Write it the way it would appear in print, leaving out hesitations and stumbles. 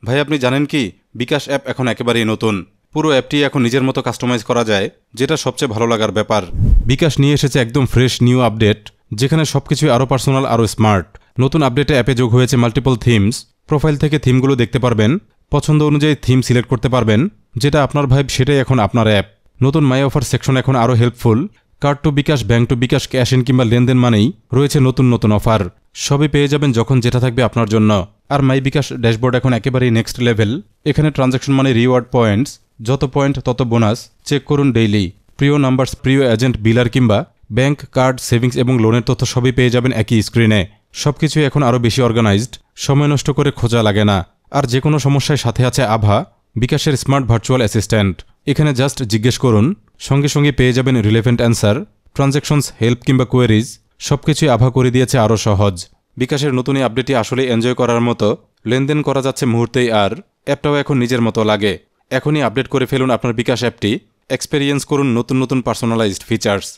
ভাই আপনি জানেন কি, বিকাশ অ্যাপ এখন একেবারেই নতুন। পুরো অ্যাপটি এখন নিজের মতো কাস্টমাইজ করা যায়, যেটা সবচেয়ে ভালো লাগার ব্যাপার। বিকাশ নিয়ে এসেছে একদম ফ্রেশ নিউ আপডেট, যেখানে সবকিছু আরও পার্সোনাল আরও স্মার্ট। নতুন আপডেটে অ্যাপে যোগ হয়েছে মাল্টিপল থিমস। প্রোফাইল থেকে থিমগুলো দেখতে পারবেন, পছন্দ অনুযায়ী থিম সিলেক্ট করতে পারবেন। যেটা আপনার ভাইব সেটাই এখন আপনার অ্যাপ। নতুন মাই অফার সেকশন এখন আরও helpful. Card to bKash, bank to bKash, cash in কিংবা লেনদেন মানেই রয়েছে নতুন নতুন অফার। সবই পেয়ে যাবেন যখন যেটা থাকবে আপনার জন্য। আর মাই বিকাশ ড্যাশবোর্ড এখন একেবারেই নেক্সট লেভেল। এখানে ট্রানজ্যাকশন মানে রিওয়ার্ড পয়েন্টস, যত পয়েন্ট তত বোনাস। চেক করুন ডেইলি। প্রিয় নাম্বারস, প্রিয় এজেন্ট, বিলার কিংবা ব্যাংক, কার্ড, সেভিংস এবং লোনের তথ্য সবই পেয়ে যাবেন একই স্ক্রিনে। সবকিছু এখন আরও বেশি অর্গানাইজড, সময় নষ্ট করে খোঁজা লাগে না। আর যে কোনো সমস্যায় সাথে আছে আভা, বিকাশের স্মার্ট ভার্চুয়াল অ্যাসিস্ট্যান্ট। এখানে জাস্ট জিজ্ঞেস করুন, সঙ্গে সঙ্গে পেয়ে যাবেন রিলেভেন্ট অ্যান্সার। ট্রানজ্যাকশনস, হেল্প কিংবা কোয়েরিজ সবকিছুই আভা করে দিয়েছে আরও সহজ। বিকাশের নতুন এই আপডেটটি আসলে এনজয় করার মতো। লেনদেন করা যাচ্ছে মুহূর্তেই, আর অ্যাপটাও এখন নিজের মতো লাগে। এখনই আপডেট করে ফেলুন আপনার বিকাশ অ্যাপটি। এক্সপেরিয়েন্স করুন নতুন নতুন পার্সোনালাইজড ফিচার্স।